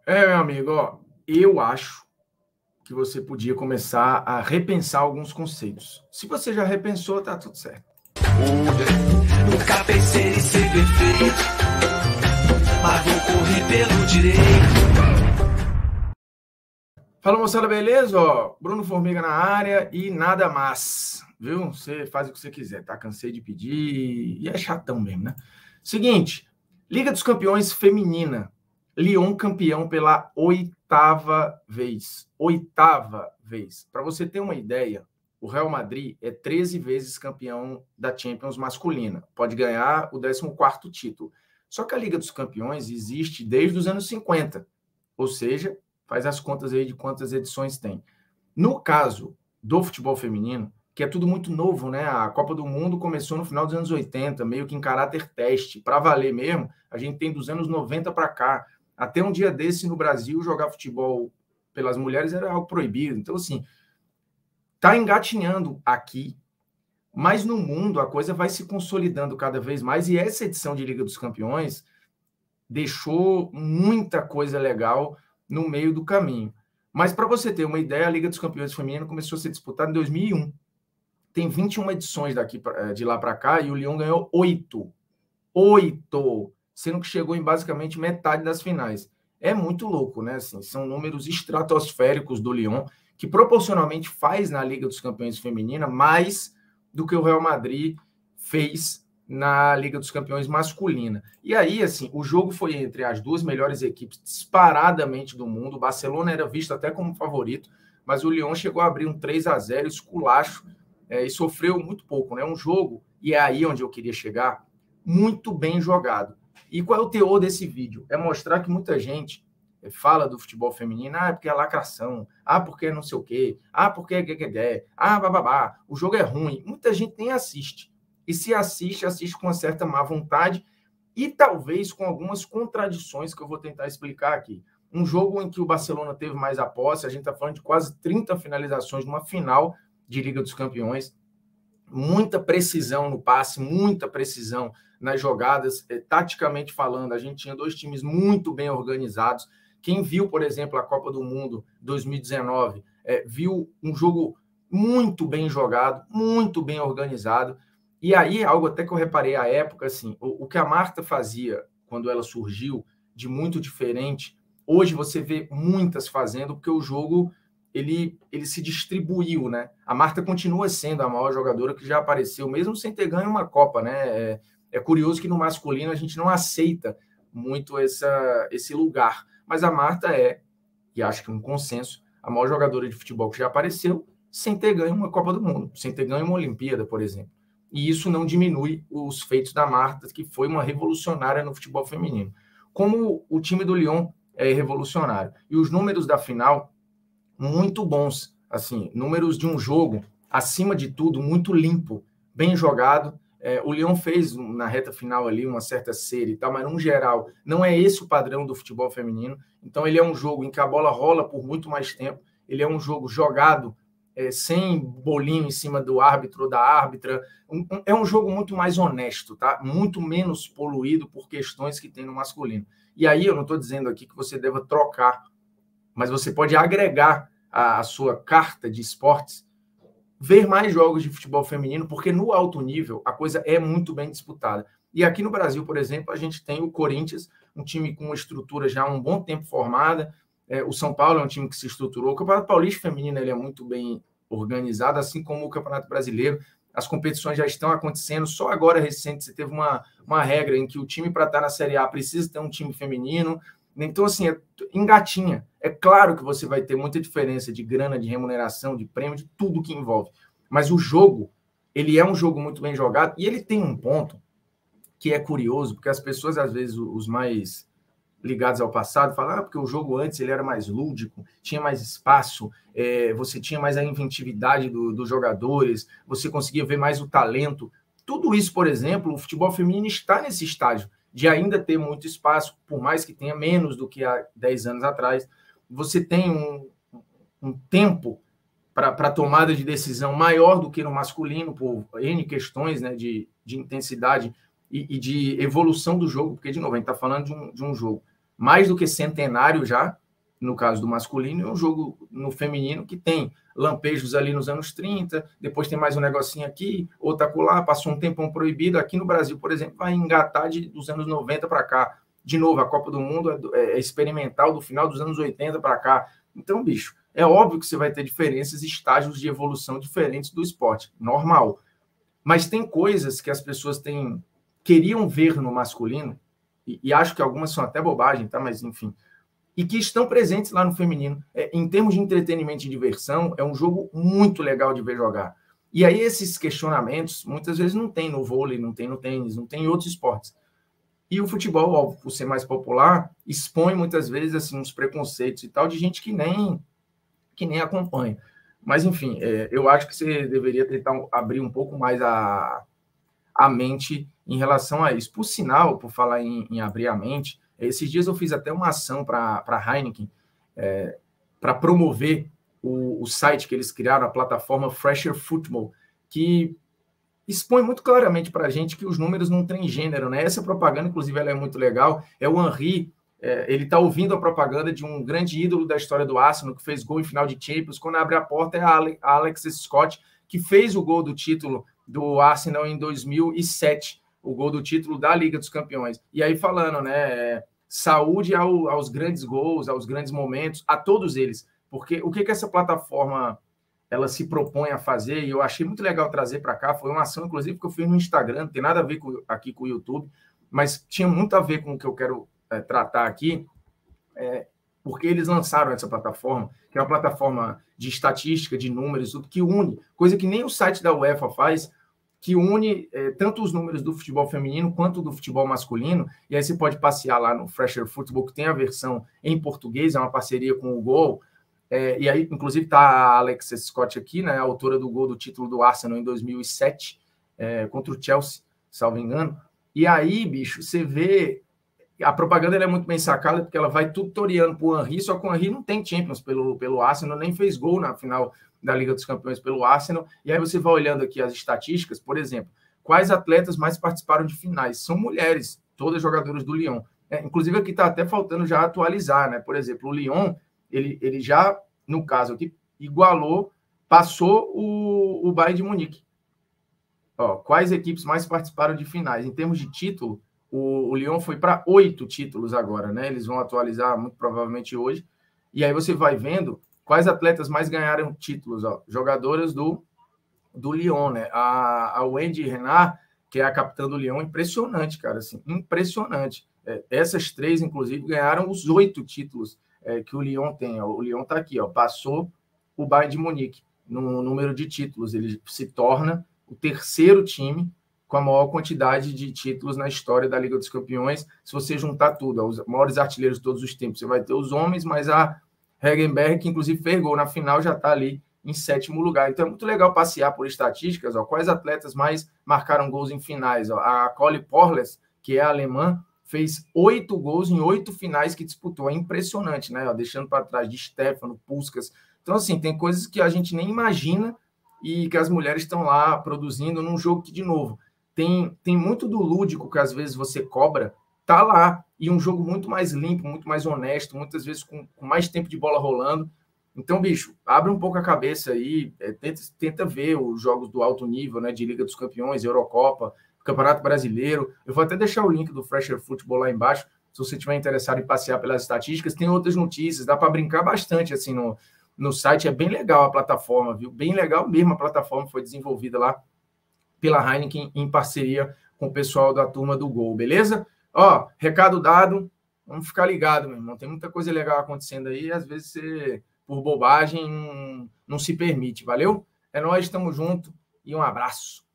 Meu amigo, ó, eu acho que você podia começar a repensar alguns conceitos. Se você já repensou, tá tudo certo. Nunca pensei em ser perfeito, mas vou correr pelo direito. Fala, moçada, beleza? Ó, Bruno Formiga na área e nada mais, viu? Você faz o que você quiser, tá? Cansei de pedir e é chatão mesmo, né? Seguinte, Liga dos Campeões Feminina. Lyon campeão pela oitava vez. Oitava vez. Para você ter uma ideia, o Real Madrid é 13 vezes campeão da Champions masculina. Pode ganhar o 14º título. Só que a Liga dos Campeões existe desde os anos 50. Ou seja, faz as contas aí de quantas edições tem. No caso do futebol feminino, que é tudo muito novo, né? A Copa do Mundo começou no final dos anos 80, meio que em caráter teste. Para valer mesmo, a gente tem dos anos 90 para cá. Até um dia desse, no Brasil, jogar futebol pelas mulheres era algo proibido. Então, assim, tá engatinhando aqui, mas no mundo a coisa vai se consolidando cada vez mais. E essa edição de Liga dos Campeões deixou muita coisa legal no meio do caminho. Mas, para você ter uma ideia, a Liga dos Campeões Feminina começou a ser disputada em 2001. Tem 21 edições de lá para cá e o Lyon ganhou 8. 8! Sendo que chegou em basicamente metade das finais. É muito louco, né? Assim, são números estratosféricos do Lyon, que proporcionalmente faz na Liga dos Campeões Feminina mais do que o Real Madrid fez na Liga dos Campeões masculina. E aí, assim, o jogo foi entre as duas melhores equipes disparadamente do mundo. O Barcelona era visto até como favorito, mas o Lyon chegou a abrir um 3-0 esculacho e sofreu muito pouco, né? Um jogo, e é aí onde eu queria chegar, muito bem jogado. E qual é o teor desse vídeo? É mostrar que muita gente fala do futebol feminino, porque é lacração, porque não sei o quê, porque bababá, o jogo é ruim. Muita gente nem assiste. E se assiste, assiste com uma certa má vontade e talvez com algumas contradições que eu vou tentar explicar aqui. Um jogo em que o Barcelona teve mais a posse, a gente está falando de quase 30 finalizações numa final de Liga dos Campeões, muita precisão no passe, muita precisão nas jogadas, taticamente falando, a gente tinha dois times muito bem organizados. Quem viu, por exemplo, a Copa do Mundo 2019, viu um jogo muito bem jogado, muito bem organizado. E aí, algo até que eu reparei à época, assim, o que a Marta fazia quando ela surgiu, de muito diferente, hoje você vê muitas fazendo, porque o jogo ele se distribuiu, né? A Marta continua sendo a maior jogadora que já apareceu, mesmo sem ter ganho uma Copa, né? É curioso que no masculino a gente não aceita muito esse lugar, mas a Marta e acho que um consenso, a maior jogadora de futebol que já apareceu sem ter ganho uma Copa do Mundo, sem ter ganho uma Olimpíada, por exemplo. E isso não diminui os feitos da Marta, que foi uma revolucionária no futebol feminino. Como o time do Lyon é revolucionário. E os números da final muito bons, assim, números de um jogo, acima de tudo, muito limpo, bem jogado. O Lyon fez na reta final ali uma certa série e tal, mas no geral não é esse o padrão do futebol feminino. Então ele é um jogo em que a bola rola por muito mais tempo, ele é um jogo jogado sem bolinho em cima do árbitro ou da árbitra. É um jogo muito mais honesto, tá? Muito menos poluído por questões que tem no masculino. E aí eu não estou dizendo aqui que você deva trocar, mas você pode agregar a sua carta de esportes, ver mais jogos de futebol feminino, porque no alto nível a coisa é muito bem disputada. E aqui no Brasil, por exemplo, a gente tem o Corinthians, um time com uma estrutura já há um bom tempo formada. O São Paulo é um time que se estruturou. O Campeonato Paulista Feminino ele é muito bem organizado, assim como o Campeonato Brasileiro. As competições já estão acontecendo. Só agora, recente, você teve uma regra em que o time, para estar na Série A, precisa ter um time feminino. Então, assim, engatinha. É claro que você vai ter muita diferença de grana, de remuneração, de prêmio, de tudo que envolve. Mas o jogo, ele é um jogo muito bem jogado e ele tem um ponto que é curioso, porque as pessoas, às vezes, os mais ligados ao passado, falam porque o jogo antes ele era mais lúdico, tinha mais espaço, você tinha mais a inventividade dos jogadores, você conseguia ver mais o talento. Tudo isso, por exemplo, o futebol feminino está nesse estágio de ainda ter muito espaço, por mais que tenha menos do que há 10 anos atrás. Você tem um tempo para tomada de decisão maior do que no masculino, por N questões, né, de intensidade e de evolução do jogo, porque, de novo, a gente está falando de um jogo. mais do que centenário já, no caso do masculino, e um jogo no feminino que tem lampejos ali nos anos 30, depois tem mais um negocinho aqui, outro acolá, passou um tempão proibido. Aqui no Brasil, por exemplo, vai engatar dos anos 90 para cá. De novo, a Copa do Mundo é experimental do final dos anos 80 para cá. Então, bicho, é óbvio que você vai ter diferenças, estágios de evolução diferentes do esporte, normal. Mas tem coisas que as pessoas queriam ver no masculino, e acho que algumas são até bobagem, tá? Mas, enfim, e que estão presentes lá no feminino. Em termos de entretenimento e diversão, é um jogo muito legal de ver jogar. E aí esses questionamentos, muitas vezes não tem no vôlei, não tem no tênis, não tem em outros esportes. E o futebol, óbvio, por ser mais popular, expõe muitas vezes assim, uns preconceitos e tal de gente que nem acompanha. Mas, enfim, eu acho que você deveria tentar abrir um pouco mais a mente em relação a isso. Por sinal, por falar em abrir a mente, esses dias eu fiz até uma ação para a Heineken, para promover o site que eles criaram, a plataforma Fresher Football, que expõe muito claramente para a gente que os números não têm gênero, né? Essa propaganda, inclusive, ela é muito legal. É o Henry, ele está ouvindo a propaganda de um grande ídolo da história do Arsenal, que fez gol em final de Champions. Quando abre a porta, é a Alex Scott, que fez o gol do título do Arsenal em 2007, o gol do título da Liga dos Campeões. E aí falando, né? Saúde aos grandes gols, aos grandes momentos, a todos eles. Porque o que essa plataforma ela se propõe a fazer, e eu achei muito legal trazer para cá, foi uma ação, inclusive, que eu fiz no Instagram, não tem nada a ver aqui com o YouTube, mas tinha muito a ver com o que eu quero tratar aqui, porque eles lançaram essa plataforma, que é uma plataforma de estatística, de números, tudo que une, coisa que nem o site da UEFA faz, que une tanto os números do futebol feminino quanto do futebol masculino, e aí você pode passear lá no Fresher Football, que tem a versão em português, é uma parceria com o Gol. E aí, inclusive, está a Alex Scott aqui, né, a autora do gol do título do Arsenal em 2007, contra o Chelsea, salvo engano. E aí, bicho, você vê... A propaganda ela é muito bem sacada, porque ela vai tutoriando para o Henry, só que o Henry não tem Champions pelo Arsenal, nem fez gol na final da Liga dos Campeões pelo Arsenal. E aí você vai olhando aqui as estatísticas, por exemplo, quais atletas mais participaram de finais? São mulheres, todas jogadoras do Lyon. Inclusive, aqui está até faltando já atualizar, né? Por exemplo, o Lyon... Ele já, no caso aqui, passou o Bayern de Munique. Quais equipes mais participaram de finais? Em termos de título, o Lyon foi para 8 títulos agora, né? Eles vão atualizar muito provavelmente hoje. E aí você vai vendo quais atletas mais ganharam títulos. Jogadoras do Lyon, né? A Wendy Renard, que é a capitã do Lyon, impressionante, cara, assim, impressionante. Essas 3, inclusive, ganharam os 8 títulos que o Lyon tem. O Lyon está aqui, passou o Bayern de Munique no número de títulos. Ele se torna o terceiro time com a maior quantidade de títulos na história da Liga dos Campeões. Se você juntar tudo, os maiores artilheiros de todos os tempos, você vai ter os homens, mas a Hegenberg, que inclusive fez gol na final, já está ali em 7º lugar. Então é muito legal passear por estatísticas, quais atletas mais marcaram gols em finais. A Cole Porles, que é alemã, fez 8 gols em 8 finais que disputou. É impressionante, né? Deixando para trás de Stefano, Puskás. Então, assim, tem coisas que a gente nem imagina e que as mulheres estão lá produzindo num jogo que, de novo, tem muito do lúdico que às vezes você cobra, tá lá. E um jogo muito mais limpo, muito mais honesto, muitas vezes com mais tempo de bola rolando. Então, bicho, abre um pouco a cabeça aí, tenta ver os jogos do alto nível, né? De Liga dos Campeões, Eurocopa, Campeonato Brasileiro. Eu vou até deixar o link do Fresher Football lá embaixo, se você estiver interessado em passear pelas estatísticas. Tem outras notícias, dá para brincar bastante assim no site. É bem legal a plataforma, viu? Bem legal mesmo. A plataforma foi desenvolvida lá pela Heineken em parceria com o pessoal da turma do Gol, beleza? Recado dado, vamos ficar ligado, meu irmão. Tem muita coisa legal acontecendo aí, às vezes você, por bobagem, não se permite, valeu? É nóis, estamos juntos e um abraço.